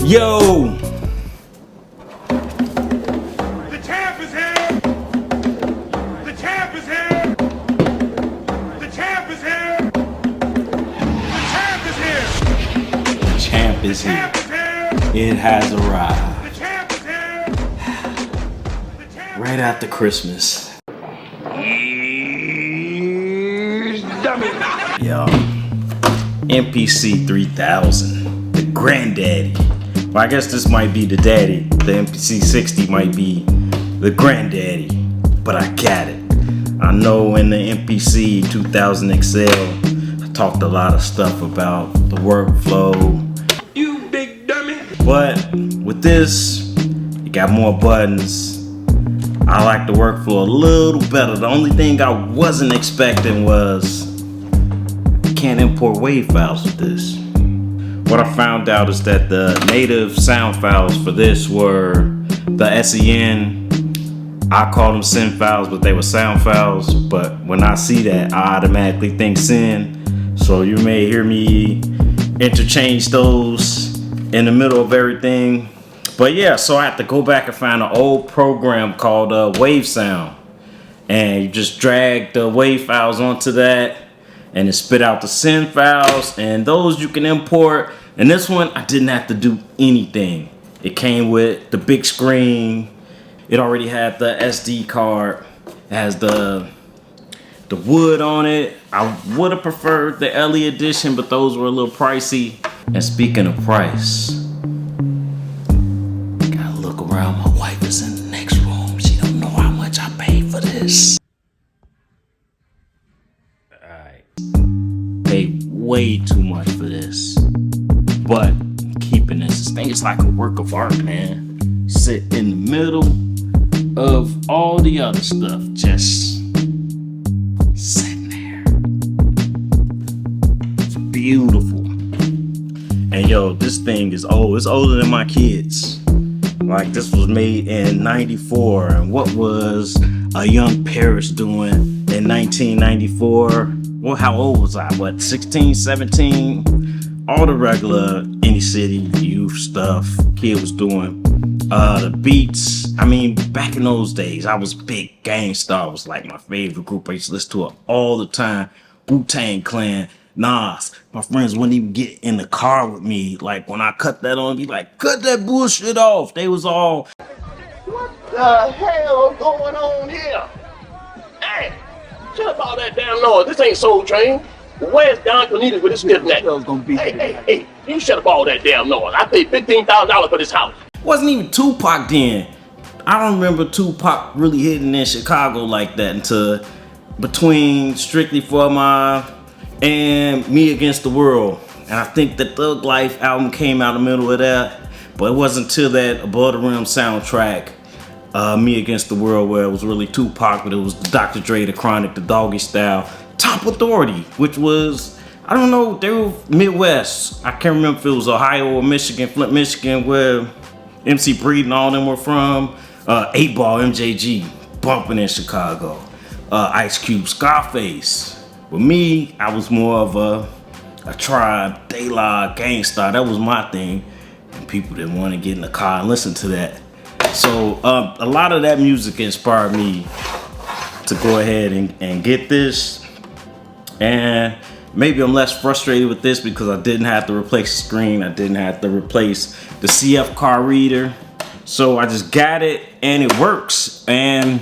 Yo! The champ is here! The champ is here! The champ is here! The champ is here! The champ is The champ is here! It has arrived. The champ is here! The champ Right after Christmas. Yo. MPC 3000. The granddaddy. Well, I guess this might be the daddy. The MPC 60 might be the granddaddy. But I got it. I know in the MPC 2000 XL, I talked a lot of stuff about the workflow. You big dummy! But with this, it got more buttons. I like the workflow a little better. The only thing I wasn't expecting was you can't import WAV files with this. What I found out is that the native sound files for this were the SEN. I call them SYN files, but they were sound files. But when I see that, I automatically think SYN. So you may hear me interchange those in the middle of everything. But yeah, so I have to go back and find an old program called Wave Sound. And you just drag the WAV files onto that and it spit out the SYN files, and those you can import. And this one, I didn't have to do anything. It came with the big screen. It already had the SD card. It has the wood on it. I would have preferred the LE edition, but those were a little pricey. And speaking of price, gotta look around. My wife is in the next room. She don't know how much I paid for this. Alright. Paid way too much for this. But keeping this thing is like a work of art, man. Sit in the middle of all the other stuff, just sitting there. It's beautiful. And yo, this thing is old. It's older than my kids. Like, this was made in '94, and what was a young Paris doing in 1994? Well, how old was I? What, 16, 17? All the regular inner city youth stuff kid was doing. The beats, I mean, back in those days, I was big. Gangstar was like my favorite group. I used to listen to it all the time. Wu-Tang Clan, Nas. My friends wouldn't even get in the car with me. Like, when I cut that on, be like, cut that bullshit off. They was all, what the hell going on here? Hey, shut up all that damn noise. This ain't Soul Train. Where's Don Cornelius with his stiff neck? Hey, you shut up all that damn noise. I paid $15,000 for this house. wasn't even Tupac then. I don't remember Tupac really hitting in Chicago like that until between Strictly for My and Me Against the World. And I think the Thug Life album came out in the middle of that, but it wasn't until that Above the Rim soundtrack, Me Against the World, where it was really Tupac, but it was Dr. Dre, The Chronic, The Doggy Style, Top Authority, which was, I don't know, they were Midwest. I can't remember if it was Ohio or Michigan, Flint, Michigan, where MC Breed and all them were from. 8 Ball, MJG, bumping in Chicago. Ice Cube, Scarface. With me, I was more of a Tribe, De La, Gangstar. That was my thing. And people didn't want to get in the car and listen to that. So a lot of that music inspired me to go ahead and get this. And maybe I'm less frustrated with this because I didn't have to replace the screen. I didn't have to replace the CF card reader. So I just got it and it works. And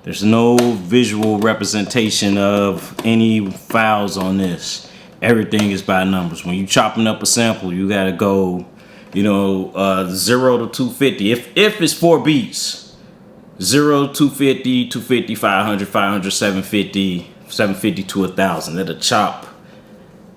there's no visual representation of any files on this. Everything is by numbers. When you're chopping up a sample, you gotta go, 0 to 250. If it's 4 beats, 0, 250, 250, 500, 500, 750. 750 to 1,000. That'll chop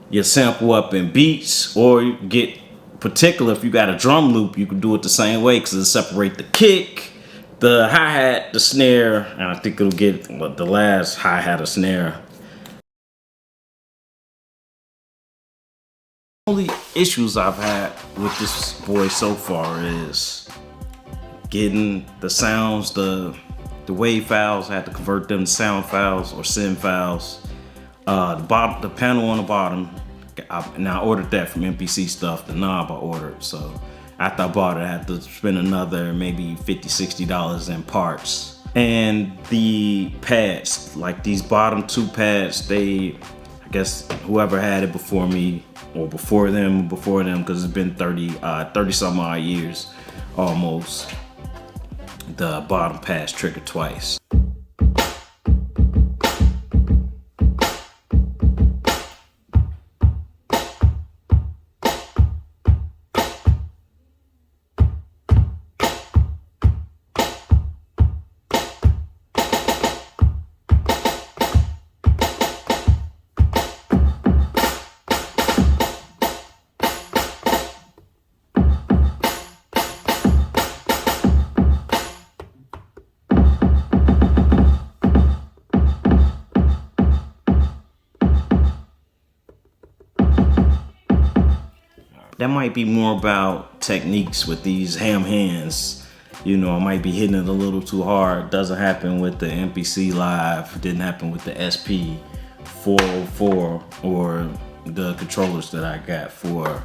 your sample up in beats, or you get particular. If you got a drum loop, you can do it the same way because it'll separate the kick, the hi-hat, the snare, and I think it'll get the last hi-hat or snare. The only issues I've had with this boy so far is getting the sounds, the WAV files. I had to convert them to sound files or SYN files. The panel on the bottom, I ordered that from MPC stuff. The knob I ordered, so after I bought it, I had to spend another maybe $50-$60 in parts. And the pads, like these bottom two pads, I guess whoever had it before me or before them, because it's been 30 some odd years almost, the bottom pads triggered twice. That might be more about techniques with these ham hands. You know, I might be hitting it a little too hard. Doesn't happen with the MPC Live. Didn't happen with the SP 404 or the controllers that I got for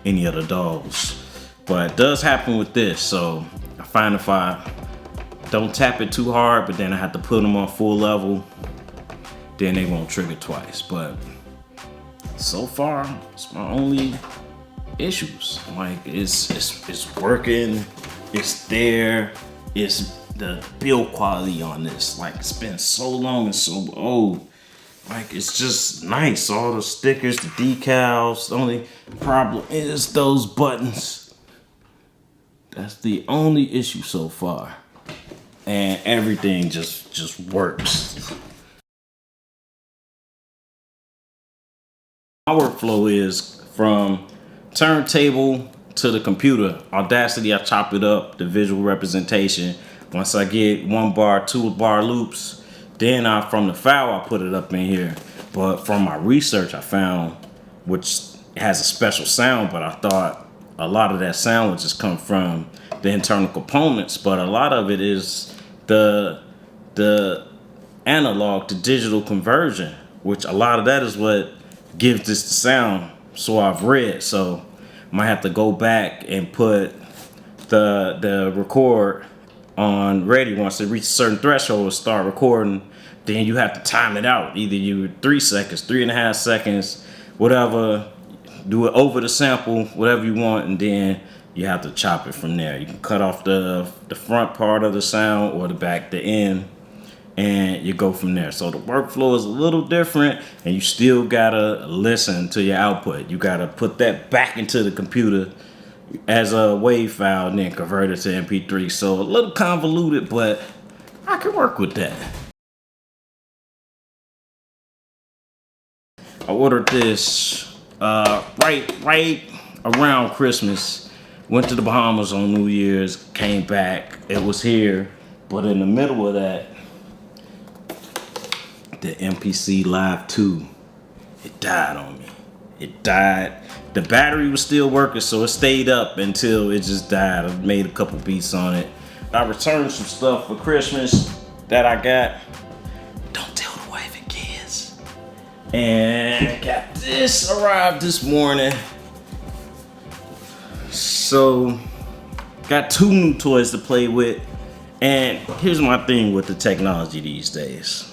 any of the dogs. But it does happen with this. So I find if I don't tap it too hard, but then I have to put them on full level, then they won't trigger twice. But so far, it's my only issues. Like it's working, it's there, it's the build quality on this. Like it's been so long and so old. Like it's just nice. All the stickers, the decals. The only problem is those buttons. That's the only issue so far. And everything just works. My workflow is from turntable to the computer. Audacity, I chop it up, the visual representation. Once I get 1 bar, 2 bar loops, then from the file, I put it up in here. But from my research, I found, which has a special sound, but I thought a lot of that sound would just come from the internal components, but a lot of it is the analog to digital conversion, which a lot of that is what gives this the sound. So I've read, so I might have to go back and put the record on ready. Once it reaches a certain threshold, start recording. Then you have to time it out. Either you 3 seconds, 3.5 seconds, whatever. Do it over the sample, whatever you want, and then you have to chop it from there. You can cut off the front part of the sound or the back, the end, and you go from there. So the workflow is a little different, and you still gotta listen to your output. You gotta put that back into the computer as a WAV file and then convert it to MP3. So a little convoluted, but I can work with that. I ordered this right around Christmas. Went to the Bahamas on New Year's, came back, it was here, but in the middle of that, the MPC Live 2, it died on me. It died. The battery was still working, so it stayed up until it just died. I made a couple beats on it. I returned some stuff for Christmas that I got. Don't tell the wife and kids. And got this, arrived this morning. So, got 2 new toys to play with. And here's my thing with the technology these days.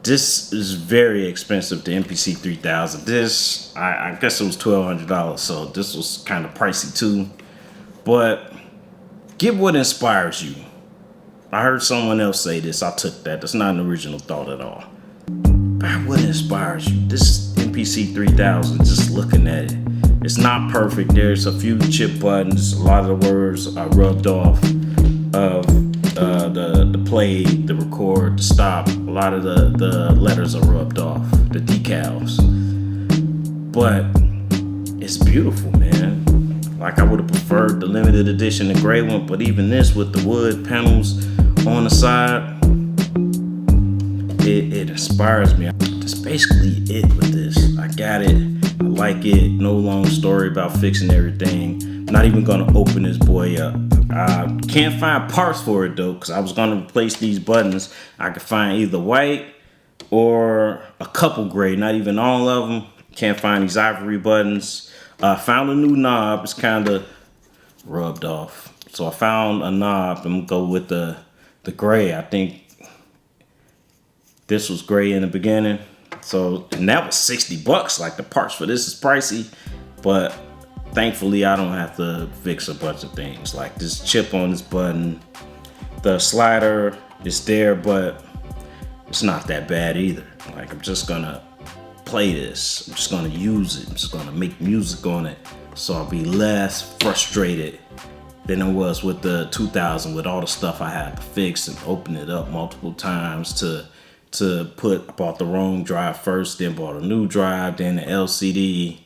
This is very expensive, the MPC 3000. This, I guess it was $1,200, so this was kind of pricey too. But get what inspires you. I heard someone else say this, I took that. That's not an original thought at all. Buy what inspires you. This MPC 3000, just looking at it, it's not perfect. There's a few chip buttons. A lot of the words are rubbed off of the play, the record, the stop. A lot of the letters are rubbed off, the decals. But it's beautiful, man. Like I would have preferred the limited edition, the gray one, but even this with the wood panels on the side, it inspires me. That's basically it with this. I got it. I like it. No long story about fixing everything. I'm not even gonna open this boy up. I can't find parts for it though, because I was gonna replace these buttons. I could find either white or a couple gray, not even all of them. Can't find these ivory buttons. Found a new knob. It's kind of rubbed off. So I found a knob. I'm gonna go with the gray. I think this was gray in the beginning. So, and that was $60. Like, the parts for this is pricey, but thankfully I don't have to fix a bunch of things. Like this chip on this button, the slider is there, but it's not that bad either. Like, I'm just gonna play this. I'm just gonna use it. I'm just gonna make music on it, so I'll be less frustrated than it was with the 2000, with all the stuff I had to fix and open it up multiple times to put. I bought the wrong drive first, then bought a new drive, then the LCD.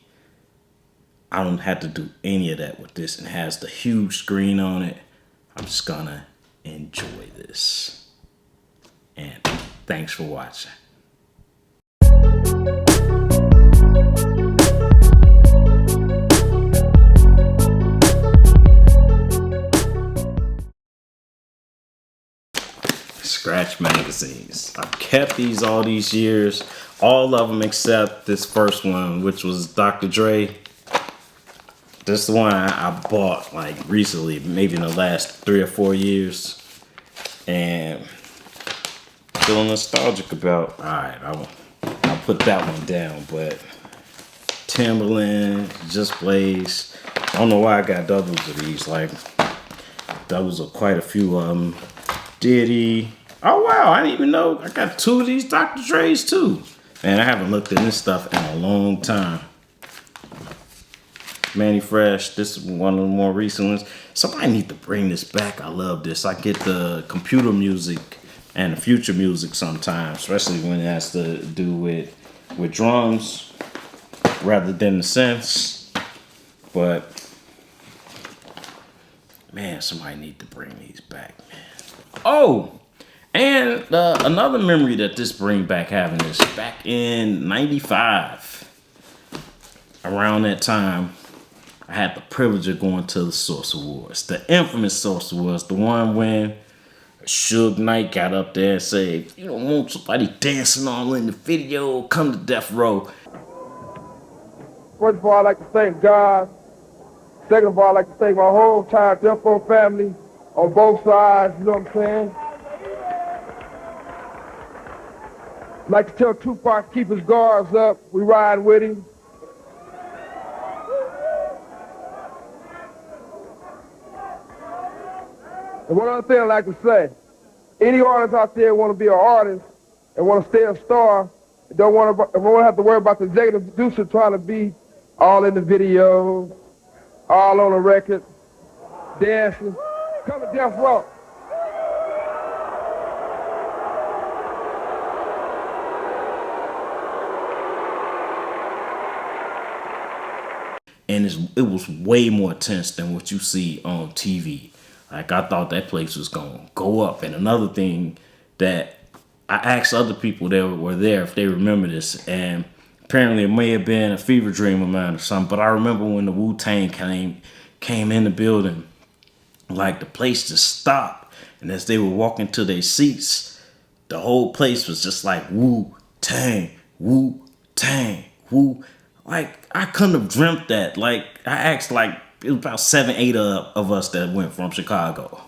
I don't have to do any of that with this. It has the huge screen on it. I'm just gonna enjoy this. And thanks for watching. Scratch magazines. I've kept these all these years. All of them except this first one, which was Dr. Dre. This is the one I bought like recently, maybe in the last 3 or 4 years. And feeling nostalgic about. Alright, I'll put that one down, but Timberland, Just Blaze. I don't know why I got doubles of these. Like, doubles of quite a few of them. Diddy. Oh wow, I didn't even know I got 2 of these Dr. Dre's too. Man, I haven't looked at this stuff in a long time. Manny Fresh, this is one of the more recent ones. Somebody need to bring this back. I love this. I get the computer music and the future music sometimes, especially when it has to do with drums rather than the synths. But man, somebody need to bring these back, man. Oh, and another memory that this bring back having is back in '95. Around that time, I had the privilege of going to the Source Awards, the infamous Source Awards, the one when Suge Knight got up there and said, "If you don't want somebody dancing all in the video, come to Death Row." First of all, I'd like to thank God. Second of all, I'd like to thank my whole entire Death Row family on both sides, you know what I'm saying? I'd like to tell Tupac to keep his guards up. We ride with him. And one other thing I'd like to say, any artist out there want to be an artist and want to stay a star, don't want to have to worry about the executive producer trying to be all in the video, all on the record, dancing. Come to Death Row. And it was way more tense than what you see on TV. Like, I thought that place was gonna go up. And another thing that I asked other people that were there if they remember this, and apparently it may have been a fever dream of mine or something, but I remember when the Wu-Tang came in the building, like, the place just stopped. And as they were walking to their seats, the whole place was just like, Wu-Tang, Wu-Tang, Wu. Like, I couldn't have dreamt that. Like, I asked, like, it was about 7, 8 of us that went from Chicago.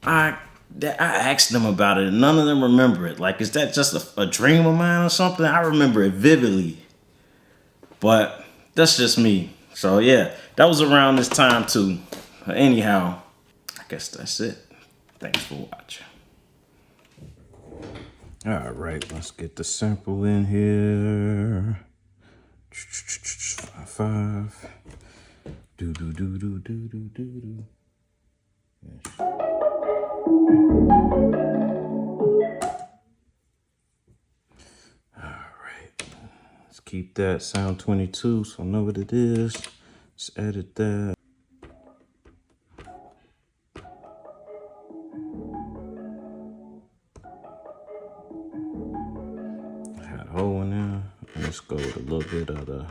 I asked them about it, and none of them remember it. Like, is that just a dream of mine or something? I remember it vividly. But that's just me. So, yeah, that was around this time, too. Anyhow, I guess that's it. Thanks for watching. All right, let's get the sample in here. 5. Do do do do do do do do. Yes. All right, let's keep that sound 22 so I know what it is. Let's edit that. Had a hole in there. Let's go with a little bit of the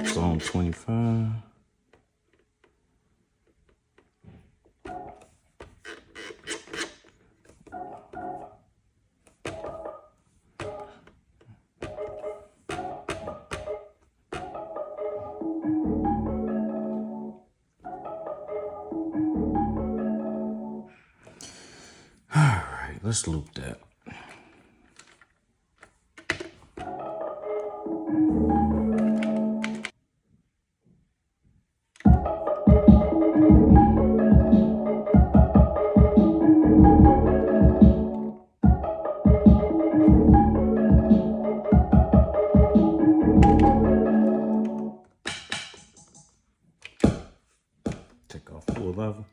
Zone 25. Let's loop that. Take off full level.